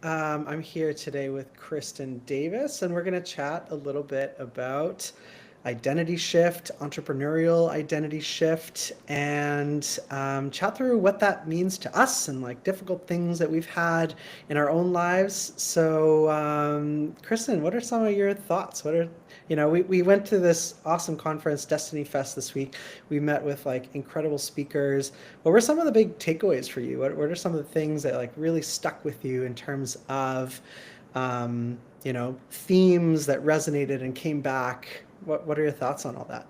I'm here today with Kristin Davis, and we're going to chat a little bit about identity shift, entrepreneurial identity shift, and chat through what that means to us and like difficult things that we've had in our own lives. So, Kristin, what are some of your thoughts? We went to this awesome conference, Destiny Fest, this week. We met with like incredible speakers. What were some of the big takeaways for you? What are some of the things that like really stuck with you in terms of, themes that resonated and came back? What are your thoughts on all that?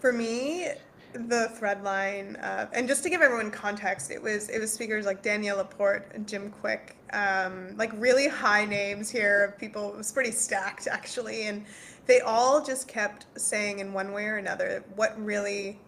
For me, the thread line, and just to give everyone context, it was speakers like Danielle Laporte and Jim Quick, like really high names here of people. It was pretty stacked actually, and they all just kept saying in one way or another what really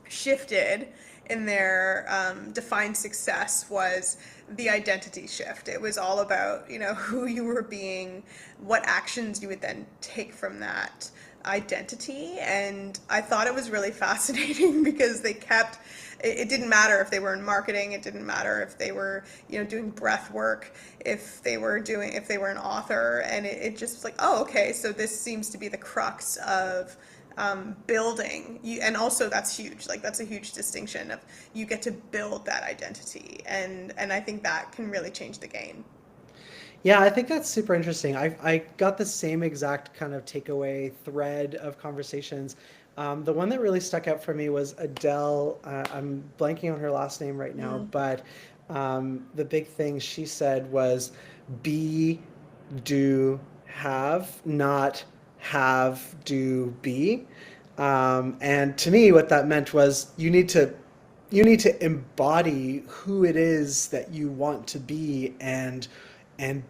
shifted in their defined success was the identity shift. It was all about, who you were being, what actions you would then take from that identity. And I thought it was really fascinating because it didn't matter if they were in marketing, it didn't matter if they were, doing breath work, if they were an author, and it just was like, oh, okay, so this seems to be the crux of building you. And also that's huge, like that's a huge distinction of you get to build that identity, and I think that can really change the game. Yeah, I think that's super interesting. I got the same exact kind of takeaway thread of conversations. The one that really stuck out for me was Adele. I'm blanking on her last name right now, Mm. but the big thing she said was be, do, have, not have, do, be. And to me, what that meant was you need to embody who it is that you want to be and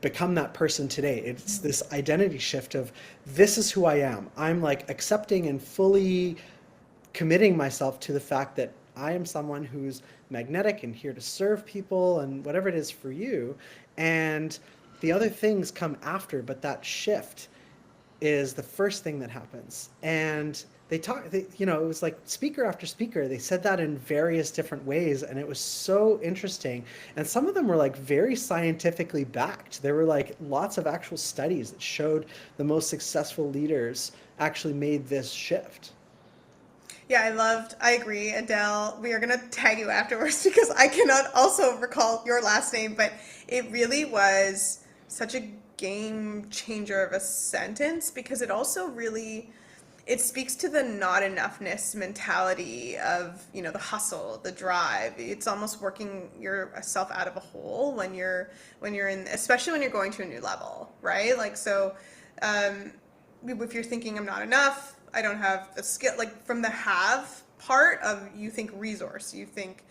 become that person today. It's this identity shift of this is who I am. I'm like accepting and fully committing myself to the fact that I am someone who's magnetic and here to serve people and whatever it is for you. And the other things come after, but that shift is the first thing that happens. And it was like speaker after speaker. They said that in various different ways, and it was so interesting. And some of them were like very scientifically backed. There were like lots of actual studies that showed the most successful leaders actually made this shift. Yeah, I agree, Adele. We are going to tag you afterwards because I cannot also recall your last name, but it really was such a game changer of a sentence because it also really it speaks to the not enoughness mentality of, the hustle, the drive. It's almost working yourself out of a hole when you're in, especially when you're going to a new level, right? Like so um if you're thinking I'm not enough, I don't have the skill, like from the have part of you think resource, you think,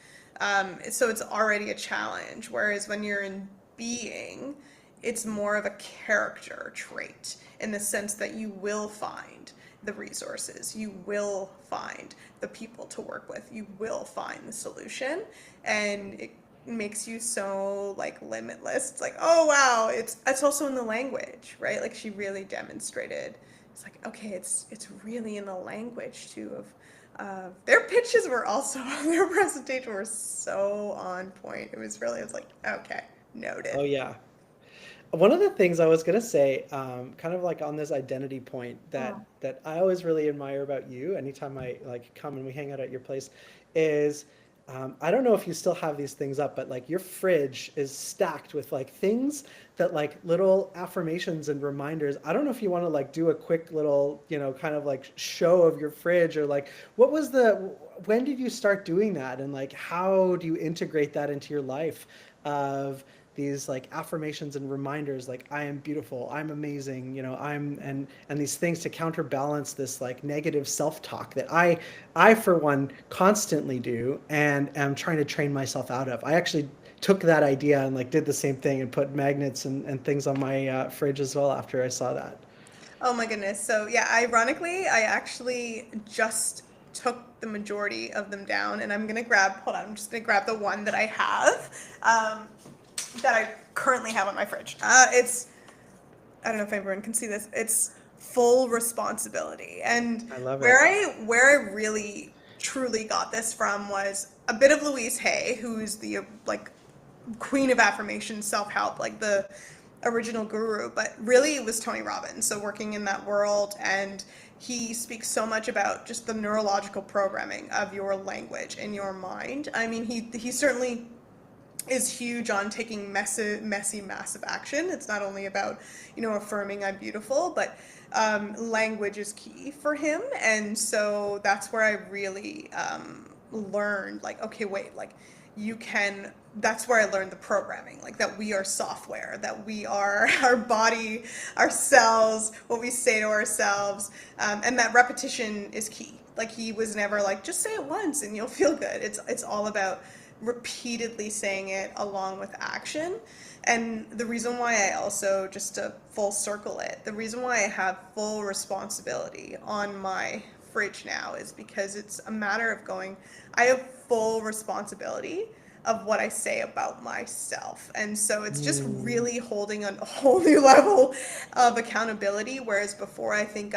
so it's already a challenge. Whereas when you're in being, it's more of a character trait in the sense that you will find the resources, you will find the people to work with, you will find the solution, and it makes you so like limitless. It's like, oh wow, it's also in the language, right? Like she really demonstrated. It's like, okay, it's really in the language too of their pitches were also their presentation were so on point. It was like, okay, Oh noted. yeah. One of the things I was gonna say, kind of like on this identity point that Mm. that I always really admire about you, anytime I like come and we hang out at your place, is I don't know if you still have these things up, but like your fridge is stacked with like things that like little affirmations and reminders. I don't know if you want to like do a quick little, kind of like show of your fridge or like when did you start doing that and like how do you integrate that into your life of these like affirmations and reminders like I am beautiful, I'm amazing, I'm and these things to counterbalance this like negative self-talk that I for one constantly do and am trying to train myself out of. I actually took that idea and like did the same thing and put magnets and things on my fridge as well after I saw that. Oh my goodness. So yeah, ironically, I actually just took the majority of them down, and hold on, I'm just gonna grab the one that I have, that I currently have on my fridge. I don't know if everyone can see this. It's full responsibility. And I love it. where I really truly got this from was a bit of Louise Hay, who's the like queen of affirmation, self-help, like the original guru, but really it was Tony Robbins. So working in that world, and he speaks so much about just the neurological programming of your language and your mind. I mean, he certainly is huge on taking messy, massive action. It's not only about, affirming I'm beautiful, but language is key for him. And so that's where I really learned, like, okay, wait, like that's where I learned the programming, like that we are software, that we are our body, our cells, what we say to ourselves, and that repetition is key. Like he was never like, just say it once and you'll feel good. It's all about repeatedly saying it along with action. And the reason why I also, just to full circle it, the reason why I have full responsibility on my fridge now is because it's a matter of I have full responsibility of what I say about myself. And so it's just really holding a whole new level of accountability. Whereas before, I think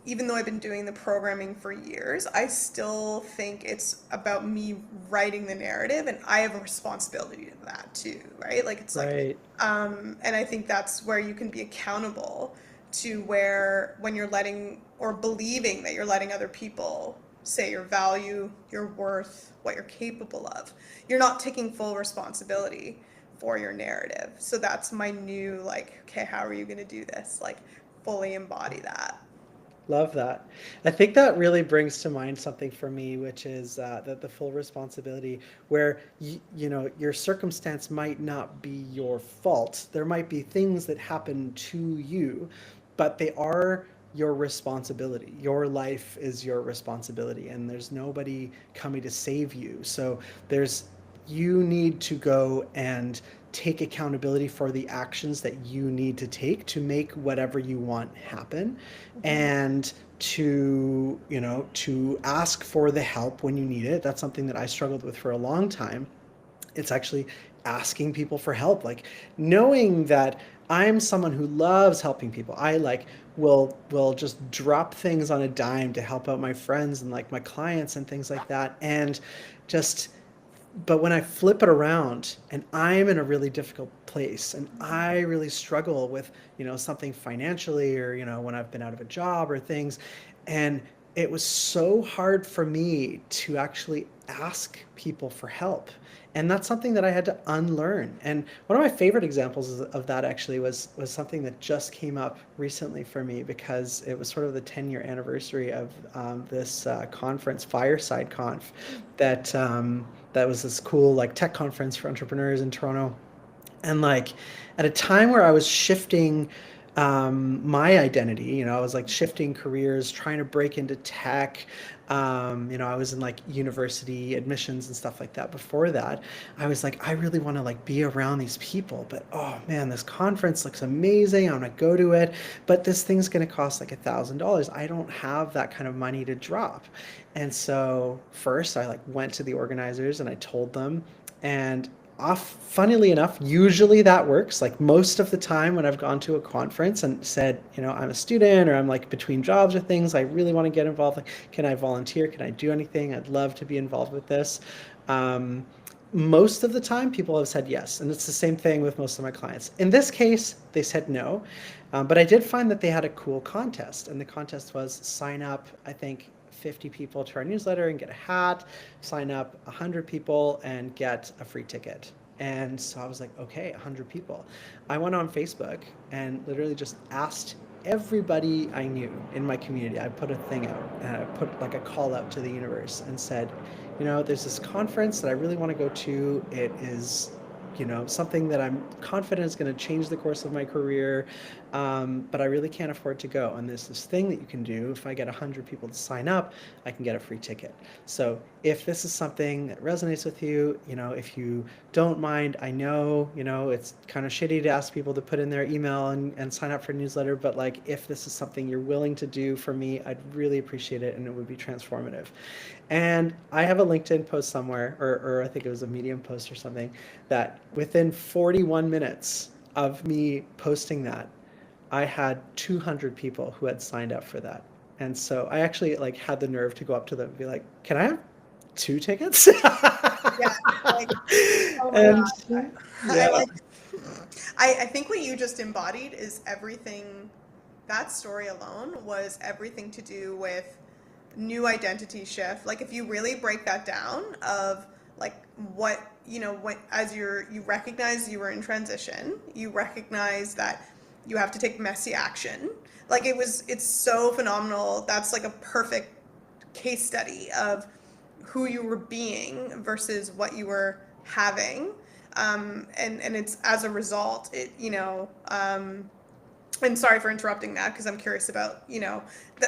even though I've been doing the programming for years, I still think it's about me writing the narrative, and I have a responsibility to that too, right? Like it's Right. and I think that's where you can be accountable to, where when you're letting or believing that you're letting other people say your value, your worth, what you're capable of, you're not taking full responsibility for your narrative. So that's my new, like, okay, how are you going to do this? Like fully embody that. Love that. I think that really brings to mind something for me, which is the full responsibility, where your circumstance might not be your fault. There might be things that happen to you, but they are your responsibility. Your life is your responsibility, and there's nobody coming to save you. So you need to go and take accountability for the actions that you need to take to make whatever you want happen, and to ask for the help when you need it. That's something that I struggled with for a long time. It's actually asking people for help, like knowing that I'm someone who loves helping people. I will just drop things on a dime to help out my friends and like my clients and things like that. And just but when I flip it around and I'm in a really difficult place and I really struggle with, something financially, or, when I've been out of a job or things, and it was so hard for me to actually ask people for help. And that's something that I had to unlearn. And one of my favorite examples of that actually was something that just came up recently for me, because it was sort of the 10-year anniversary of this conference, Fireside Conf, that was this cool like tech conference for entrepreneurs in Toronto. And like at a time where I was shifting my identity, I was like shifting careers, trying to break into tech. I was in like university admissions and stuff like that. Before that, I was like, I really want to like be around these people, but oh man, this conference looks amazing. I want to go to it, but this thing's going to cost like $1,000. I don't have that kind of money to drop. And so first I like went to the organizers and I told them, and funnily enough, usually that works. Like most of the time when I've gone to a conference and said, I'm a student, or I'm like between jobs or things, I really want to get involved. Like, can I volunteer? Can I do anything? I'd love to be involved with this. Most of the time people have said yes. And it's the same thing with most of my clients. In this case, they said no. But I did find that they had a cool contest, and the contest was sign up, I think, 50 people to our newsletter and get a hat, sign up 100 people and get a free ticket. And so I was like, okay, 100 people. I went on Facebook and literally just asked everybody I knew in my community. I put a thing out and I put like a call out to the universe and said, there's this conference that I really want to go to. It is something that I'm confident is going to change the course of my career, but I really can't afford to go. And there's this thing that you can do. If I get 100 people to sign up, I can get a free ticket. So if this is something that resonates with you, if you don't mind, I know, it's kind of shitty to ask people to put in their email and sign up for a newsletter, but like if this is something you're willing to do for me, I'd really appreciate it, and it would be transformative. And I have a LinkedIn post somewhere, or I think it was a Medium post or something, that within 41 minutes of me posting that, I had 200 people who had signed up for that. And so I actually like had the nerve to go up to them and be like, can I have 2 tickets? Yeah, like, Oh my And God. I yeah. like, I think what you just embodied is everything, that story alone was everything to do with new identity shift. Like if you really break that down of like what, when as you recognize you were in transition, you recognize that you have to take messy action. Like it's so phenomenal. That's like a perfect case study of who you were being versus what you were having. And it's as a result, and sorry for interrupting that because I'm curious about,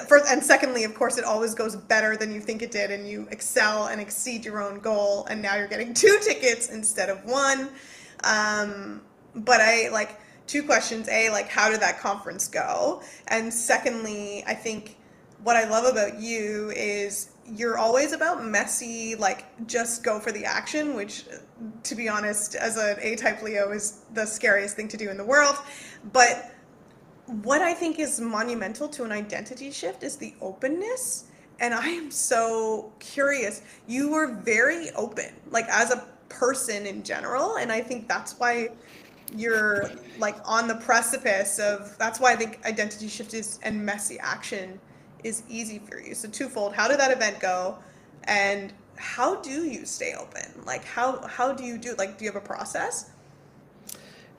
first and secondly, of course, it always goes better than you think it did, and you excel and exceed your own goal, and now you're getting 2 tickets instead of one. But I like two questions. A, like, how did that conference go? And secondly, I think what I love about you is you're always about messy, like just go for the action, which to be honest, as an A-type Leo is the scariest thing to do in the world. But what I think is monumental to an identity shift is the openness. And I am so curious. You were very open, like as a person in general. And I think that's why you're like on the precipice of, that's why I think identity shift is and messy action is easy for you. So twofold, how did that event go? And how do you stay open? Like how do you do, like, do you have a process?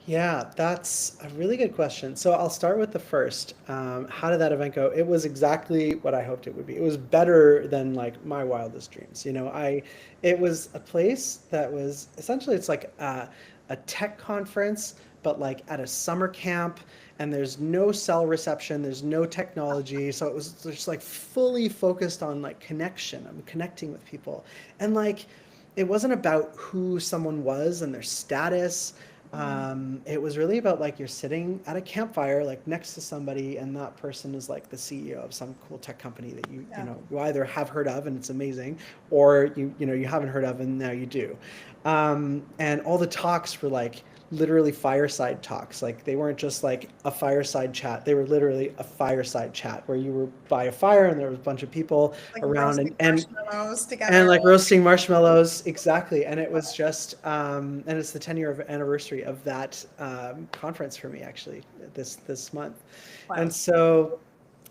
Yeah, that's a really good question. So I'll start with the first. How did that event go? It was exactly what I hoped it would be. It was better than like my wildest dreams. It was a place that was essentially, it's like a tech conference, but like at a summer camp, and there's no cell reception, there's no technology. So it was just like fully focused on like connection. I'm connecting with people. And like, it wasn't about who someone was and their status. It was really about like you're sitting at a campfire, like next to somebody, and that person is like the CEO of some cool tech company that Yeah. you either have heard of and it's amazing, or you haven't heard of and now you do. And all the talks were like literally fireside talks. Like they weren't just like a fireside chat. They were literally a fireside chat where you were by a fire and there was a bunch of people Like around roasting and marshmallows and together. like roasting marshmallows, exactly. And it was just, and it's the 10-year anniversary of that conference for me, actually, this month. Wow. And so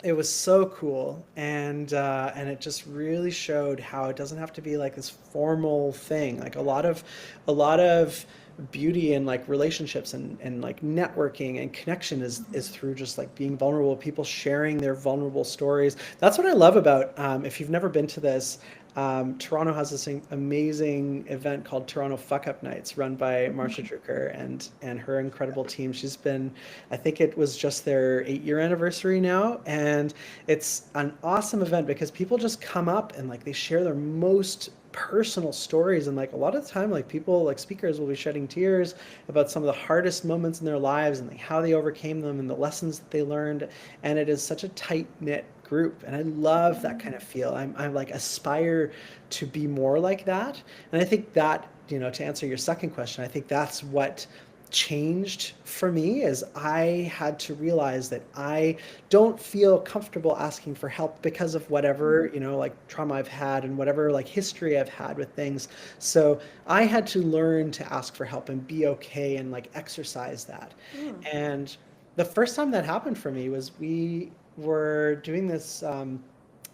it was so cool, and it just really showed how it doesn't have to be like this formal thing. Like a lot of beauty in like relationships and like networking and connection is through just like being vulnerable, people sharing their vulnerable stories. That's what I love about, if you've never been to this, Toronto has this amazing event called Toronto Fuck Up Nights, run by Marsha Drucker and her incredible team. She's been, I think it was just their 8-year anniversary now, and it's an awesome event because people just come up and like they share their most personal stories, and like a lot of the time like people like speakers will be shedding tears about some of the hardest moments in their lives and like how they overcame them and the lessons that they learned. And it is such a tight knit group, and I love that kind of feel. I'm like aspire to be more like that. And I think that, to answer your second question, I think that's what changed for me is I had to realize that I don't feel comfortable asking for help because of whatever, like trauma I've had and whatever like history I've had with things. So I had to learn to ask for help and be okay and like exercise that. Mm. And the first time that happened for me was we were doing this.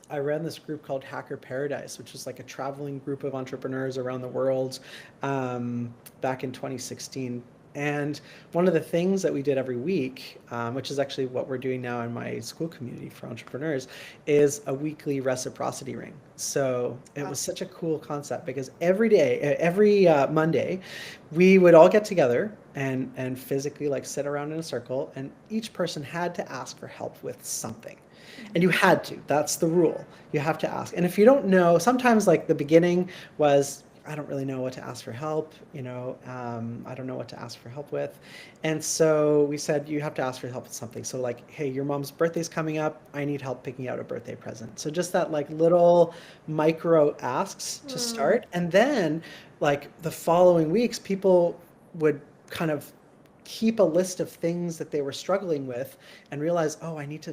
I ran this group called Hacker Paradise, which was like a traveling group of entrepreneurs around the world, back in 2016. And one of the things that we did every week, which is actually what we're doing now in my school community for entrepreneurs, is a weekly reciprocity ring. So it Wow. was such a cool concept because every day, every Monday, we would all get together and physically like sit around in a circle, and each person had to ask for help with something. And you had to. That's the rule. You have to ask. And if you don't know, sometimes like the beginning was, I don't really know what to ask for help. I don't know what to ask for help with. And so we said, you have to ask for help with something. So like, hey, your mom's birthday's coming up. I need help picking out a birthday present. So just that like little micro asks to Mm. start. And then like the following weeks, people would kind of keep a list of things that they were struggling with and realize, oh, I need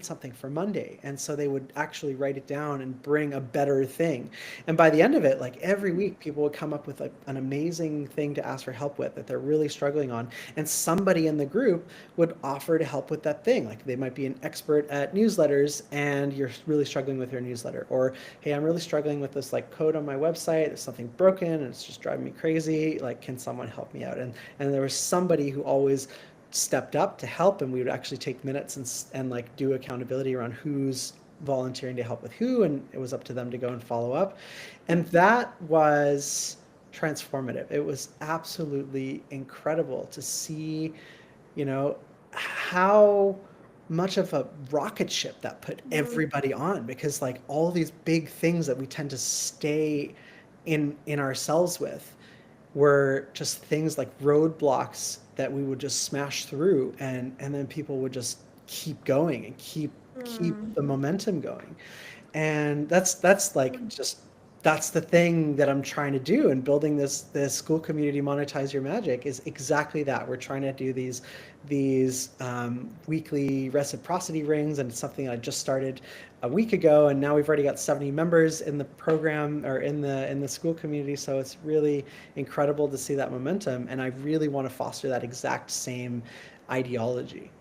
something for Monday. And so they would actually write it down and bring a better thing. And by the end of it, like every week, people would come up with an amazing thing to ask for help with that they're really struggling on. And somebody in the group would offer to help with that thing. Like they might be an expert at newsletters and you're really struggling with your newsletter. Or, hey, I'm really struggling with this like code on my website. There's something broken and it's just driving me crazy. Like, can someone help me out? And there was somebody who always stepped up to help, and we would actually take minutes and like do accountability around who's volunteering to help with who, and it was up to them to go and follow up. And that was transformative. It was absolutely incredible to see, you know, how much of a rocket ship that put everybody on, because like all these big things that we tend to stay in ourselves with were just things like roadblocks that we would just smash through, and then people would just keep going and keep the momentum going. And that's like just that's the thing that I'm trying to do, and building this school community Monetize Your Magic is exactly that. We're trying to do these weekly reciprocity rings, and it's something I just started a week ago, and now we've already got 70 members in the program, or in the school community. So it's really incredible to see that momentum, and I really want to foster that exact same ideology.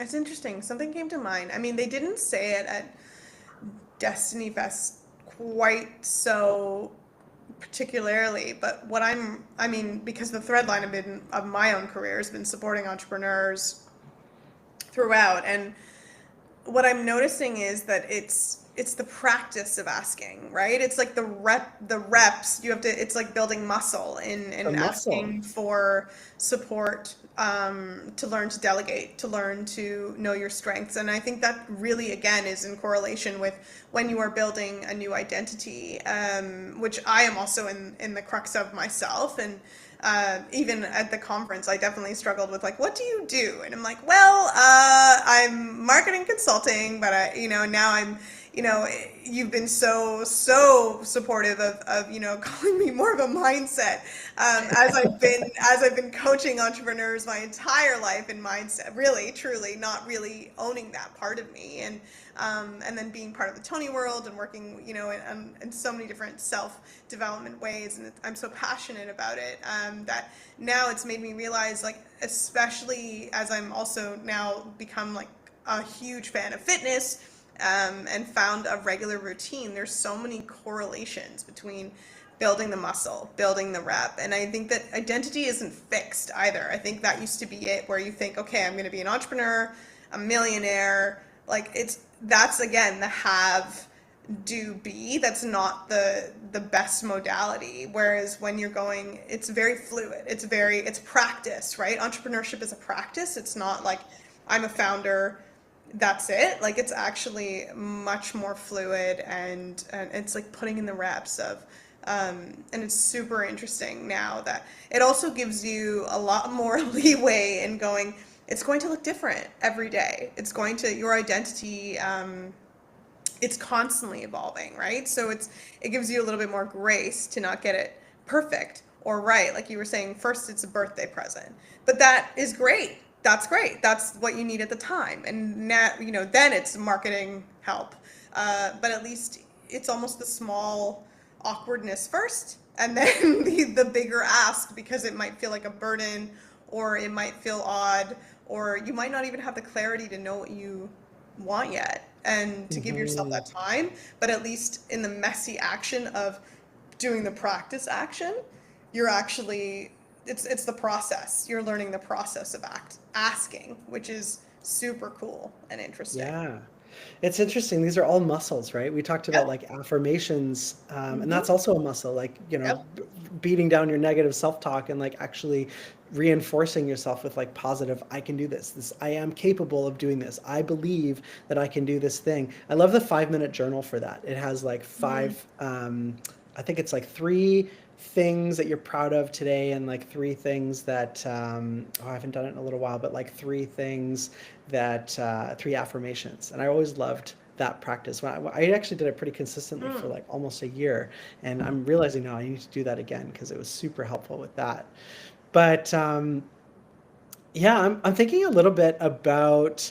It's interesting. Something came to mind. I mean, they didn't say it at Destiny Fest quite so particularly, but I mean, because the thread line of my own career has been supporting entrepreneurs throughout, and what I'm noticing is that it's the practice of asking, right? It's like the reps you have to. It's like building muscle The in muscle. asking for support, to learn to delegate, to learn to know your strengths. And I think that really again is in correlation with when you are building a new identity, which I am also in the crux of myself. And even at the conference, I definitely struggled with like, what do you do? And I'm like, well, I'm marketing consulting, but now I'm, you've been so supportive of, calling me more of a mindset, as I've been coaching entrepreneurs my entire life in mindset, really, truly, not really owning that part of me. And then being part of the Tony world and working, in so many different self-development ways. And I'm so passionate about it, that now it's made me realize, like, especially as I'm also now become like a huge fan of fitness, and found a regular routine, there's so many correlations between building the muscle, building the rep. And I think that identity isn't fixed either. I think that used to be it, where you think, okay, I'm going to be an entrepreneur, a millionaire. Like that's again the have, do, be. That's not the best modality. Whereas when you're going, it's very fluid. It's practice, right? Entrepreneurship is a practice. It's not like I'm a founder, that's it. Like it's actually much more fluid, and it's like putting in the reps of, and it's super interesting now that it also gives you a lot more leeway in going, it's going to look different every day. Your identity, it's constantly evolving, right? So it gives you a little bit more grace to not get it perfect or right. Like you were saying, first it's a birthday present, but that is great. That's great. That's what you need at the time. And now, then it's marketing help. But at least it's almost the small awkwardness first, and then the bigger ask, because it might feel like a burden, or it might feel odd, or you might not even have the clarity to know what you want yet, and to give yourself that time. But at least in the messy action of doing the practice action, you're actually, it's the process. You're learning the process of asking, which is super cool and interesting. Yeah. It's interesting. These are all muscles, right? We talked about Yep. like affirmations, and Mm-hmm. that's also a muscle, like, Yep. beating down your negative self-talk and like actually reinforcing yourself with like positive, I can do this. I am capable of doing this. I believe that I can do this thing. I love the 5-minute journal for that. It has like Mm. five, I think it's like 3 things that you're proud of today, and like 3 things that, I haven't done it in a little while, but like 3 things that 3 affirmations. And I always loved that practice. I actually did it pretty consistently for Mm. like almost a year, and I'm realizing now I need to do that again because it was super helpful with that. But Yeah, I'm thinking a little bit about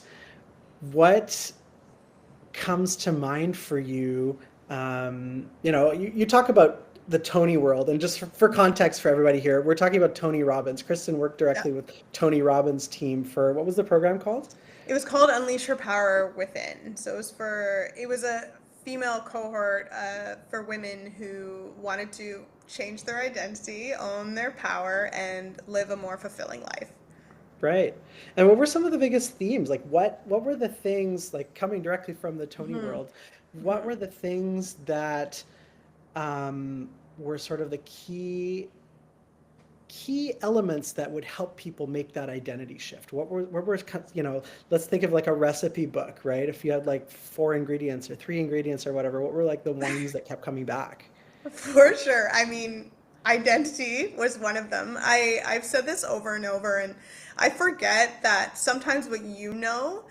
what comes to mind for you. You talk about the Tony world, and just for context for everybody here, we're talking about Tony Robbins. Kristen worked Yeah. directly with Tony Robbins' team for what was the program called? It was called Unleash Your Power Within. So it was a female cohort for women who wanted to change their identity, own their power, and live a more fulfilling life. Right. And what were some of the biggest themes? Like what were the things, like coming directly from the Tony Hmm. world? What were the things that were sort of the key elements that would help people make that identity shift? Let's think of like a recipe book, right? If you had like four ingredients or three ingredients or whatever, what were like the ones that kept coming back? For sure. I mean, identity was one of them. I've said this over and over, and I forget that sometimes what you know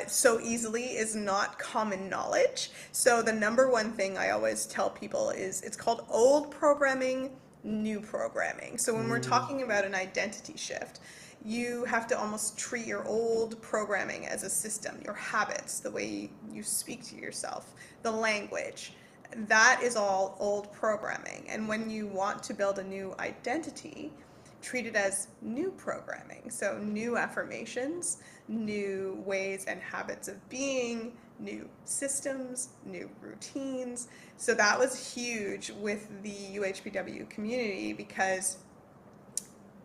so easily is not common knowledge. So the number one thing I always tell people is it's called old programming, new programming. So when we're Mm, talking about an identity shift, you have to almost treat your old programming as a system, your habits, the way you speak to yourself, the language. That is all old programming. And when you want to build a new identity, treat it as new programming. So, new affirmations, new ways and habits of being, new systems, new routines. So, that was huge with the UHPW community because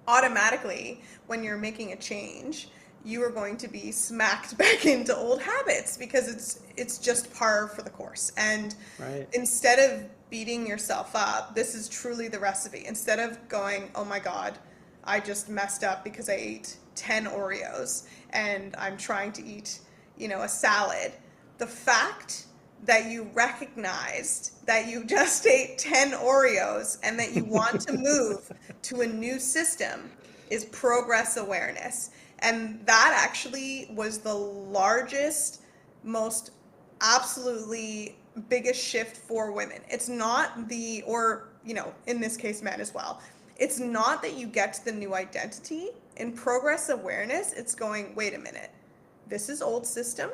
automatically when you're making a change you are going to be smacked back into old habits because it's just par for the course. And right. instead of beating yourself up, this is truly the recipe. Instead of going, oh my god, I just messed up because I ate 10 Oreos and I'm trying to eat, a salad, the fact that you recognized that you just ate 10 Oreos and that you want to move to a new system is progress awareness. And that actually was the largest, most absolutely biggest shift for women. It's not or, in this case, men as well. It's not that you get to the new identity. In progress awareness, it's going, wait a minute, this is old system.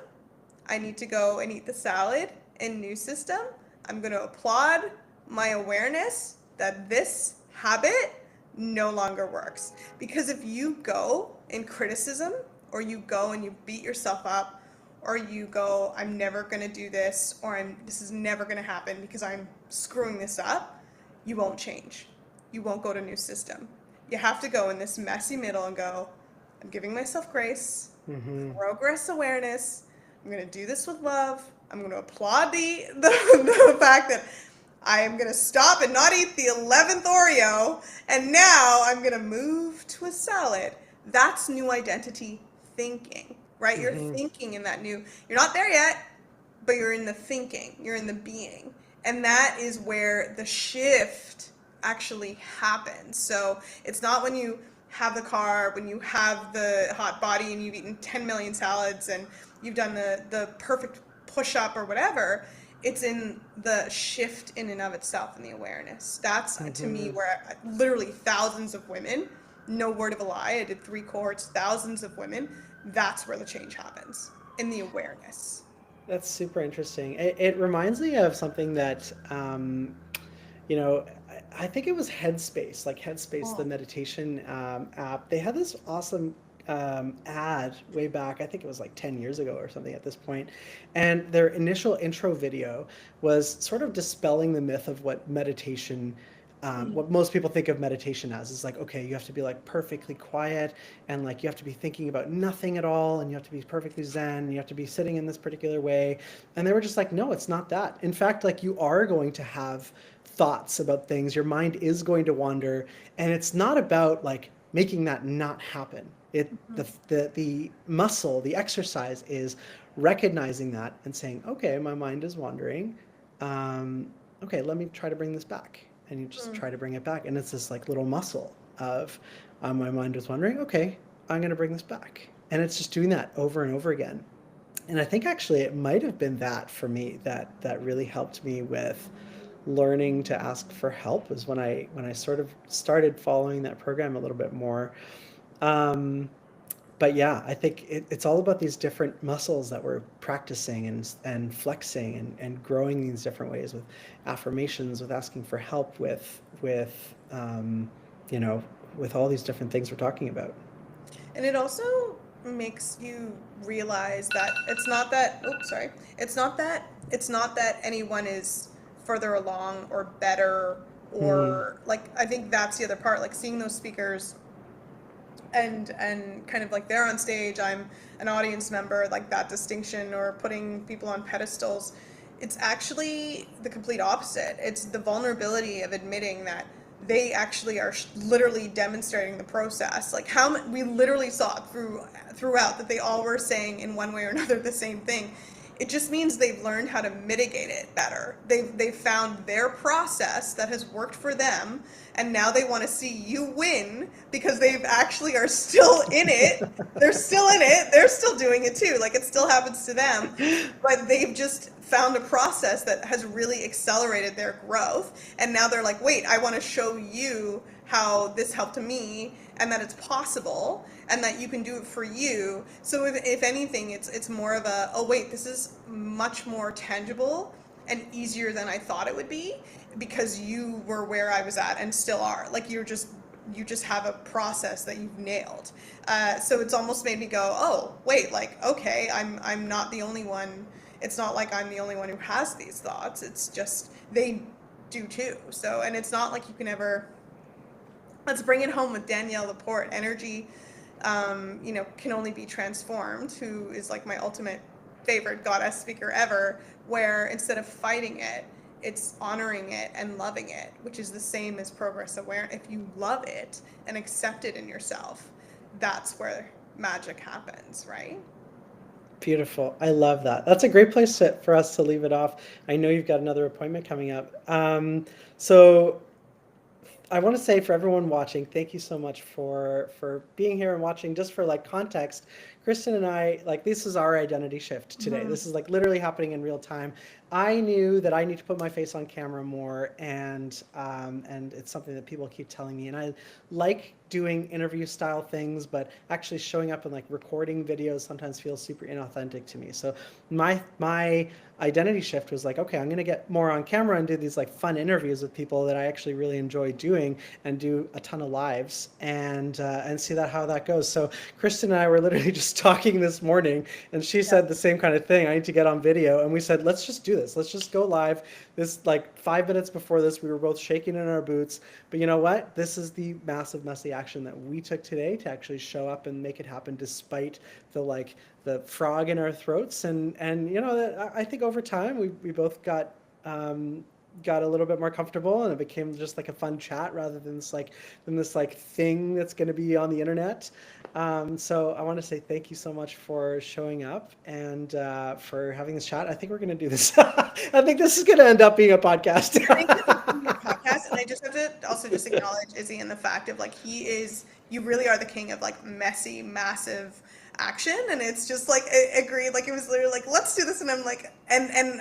I need to go and eat the salad in new system. I'm going to applaud my awareness that this habit no longer works. Because if you go in criticism or you go and you beat yourself up or you go, I'm never going to do this or this is never going to happen because I'm screwing this up, you won't change. You won't go to new system. You have to go in this messy middle and go, I'm giving myself grace, Hmm. progress awareness. I'm going to do this with love. I'm going to applaud the fact that I am going to stop and not eat the 11th Oreo, and now I'm going to move to a salad. That's new identity thinking, right? You're Hmm. thinking in that you're not there yet, but you're in the thinking, you're in the being. And that is where the shift actually happens. So it's not when you have the car, when you have the hot body and you've eaten 10 million salads and you've done the perfect push up or whatever. It's in the shift in and of itself and the awareness. That's to me Hmm. where literally thousands of women, no word of a lie, I did 3 cohorts, thousands of women, that's where the change happens in the awareness. That's super interesting. It reminds me of something that, you know, I think it was Headspace, like Headspace, the Oh. meditation app. They had this awesome ad way back. I think it was like 10 years ago or something at this point. And their initial intro video was sort of dispelling the myth of what meditation what most people think of meditation as is like, okay, you have to be like perfectly quiet and like you have to be thinking about nothing at all and you have to be perfectly zen and you have to be sitting in this particular way. And they were just like, no, it's not that. In fact, like you are going to have thoughts about things. Your mind is going to wander, and it's not about like making that not happen. The muscle, the exercise is recognizing that and saying, okay, my mind is wandering. Um, okay, let me try to bring this back. And you just try to bring it back. And it's this like little muscle of my mind was wondering, okay, I'm going to bring this back. And it's just doing that over and over again. And I think actually it might have been that for me that really helped me with learning to ask for help was when I sort of started following that program a little bit more. Um, but yeah, I think it's all about these different muscles that we're practicing and flexing and growing these different ways with affirmations, with asking for help, with you know, with all these different things we're talking about. And it also makes you realize that it's not that, oops, sorry, it's not that anyone is further along or better, Mm, or like, I think that's the other part, like seeing those speakers and kind of like they're on stage, I'm an audience member, like that distinction, or putting people on pedestals. It's actually the complete opposite. It's the vulnerability of admitting that they actually are literally demonstrating the process. Like we literally saw it throughout that they all were saying in one way or another the same thing. It just means they've learned how to mitigate it better. They've found their process that has worked for them, and now they want to see you win because they actually are still in it. They're still in it. They're still doing it too. Like it still happens to them, but they've just found a process that has really accelerated their growth. And now they're like, wait, I want to show you how this helped me, and that it's possible, and that you can do it for you. So if anything, it's more of a, oh wait, this is much more tangible and easier than I thought it would be, because you were where I was at and still are. Like you just have a process that you've nailed. So it's almost made me go, oh wait, like okay, I'm not the only one. It's not like I'm the only one who has these thoughts. It's just they do too. So, and it's not like you can ever. Let's bring it home with Danielle Laporte. Energy, can only be transformed. Who is like my ultimate favorite goddess speaker ever. Where instead of fighting it, it's honoring it and loving it, which is the same as progress awareness. If you love it and accept it in yourself, that's where magic happens, right? beautiful. I love that. That's a great place for us to leave it off. I know you've got another appointment coming up. So I want to say for everyone watching, thank you so much for being here and watching. Just for like context, Kristin and I, like this is our identity shift today. This is like literally happening in real time. I knew that I need to put my face on camera more, and it's something that people keep telling me. And I like doing interview style things, but actually showing up and like recording videos sometimes feels super inauthentic to me. So my identity shift was like, okay, I'm going to get more on camera and do these like fun interviews with people that I actually really enjoy doing, and do a ton of lives and see how that goes. So Kristin and I were literally just talking this morning, and she said the same kind of thing. I need to get on video, and we said, let's just do this. Let's just go live. This like 5 minutes before this, we were both shaking in our boots. But you know what? This is the massive, messy action that we took today to actually show up and make it happen, despite the frog in our throats. And I think over time we both got a little bit more comfortable, and it became just like a fun chat rather than this thing that's going to be on the internet. So I want to say thank you so much for showing up and for having this chat. I think we're going to do this. I think this is going to end up being a podcast. I think this is gonna be a podcast, and I just have to also just acknowledge Izzy and the fact of like you really are the king of like messy, massive action, and it's just like agreed. Like it was literally like, let's do this, and I'm like, and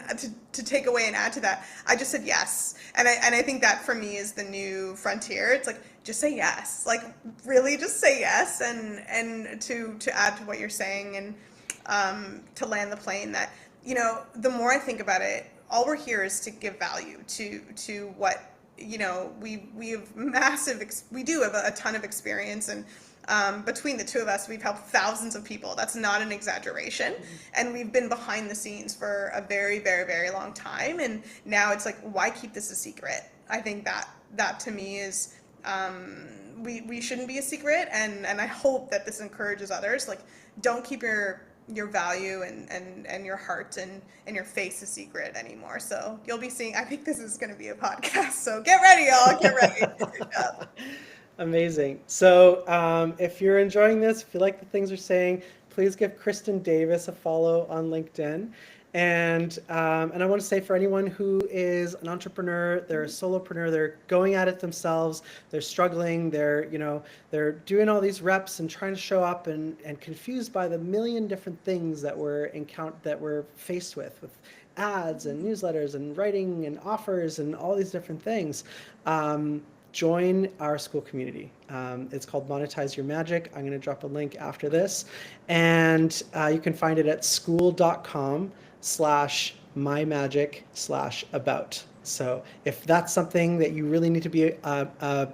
to take away and add to that, I just said yes, and I think that for me is the new frontier. It's like just say yes, like really just say yes, and to add to what you're saying, and to land the plane that the more I think about it, all we're here is to give value to what we have we do have a ton of experience, and between the two of us, we've helped thousands of people. That's not an exaggeration. And we've been behind the scenes for a very, very, very long time. And now it's like, why keep this a secret? I think that to me is, we shouldn't be a secret. And I hope that this encourages others. Like, don't keep your value and your heart and your face a secret anymore. So you'll be seeing, I think this is going to be a podcast. So get ready, y'all. Get ready. Yeah. Amazing. So if you're enjoying this, if you like the things we're saying, please give Kristin Davis a follow on LinkedIn. And I want to say, for anyone who is an entrepreneur, they're a solopreneur, they're going at it themselves, they're struggling, they're doing all these reps and trying to show up, and confused by the million different things that we're faced with ads and newsletters and writing and offers and all these different things. join our school community. It's called Monetize Your Magic. I'm going to drop a link after this. And you can find it at school.com/mymagic/about. So if that's something that you really need to be a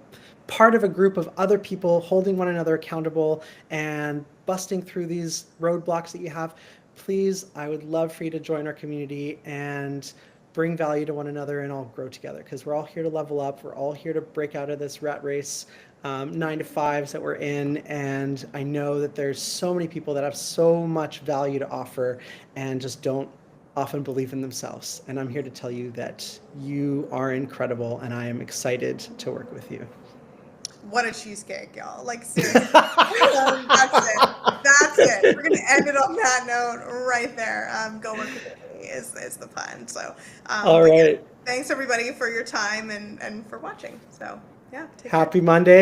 part of a group of other people holding one another accountable and busting through these roadblocks that you have, please, I would love for you to join our community and bring value to one another and all grow together, because we're all here to level up. We're all here to break out of this rat race, 9-to-5s that we're in. And I know that there's so many people that have so much value to offer and just don't often believe in themselves. And I'm here to tell you that you are incredible, and I am excited to work with you. What a cheesecake, y'all. Like, seriously. That's it. That's it. We're going to end it on that note right there. Go work with me is the plan. So, all right. Thanks, everybody, for your time and for watching. So, yeah. Happy Monday.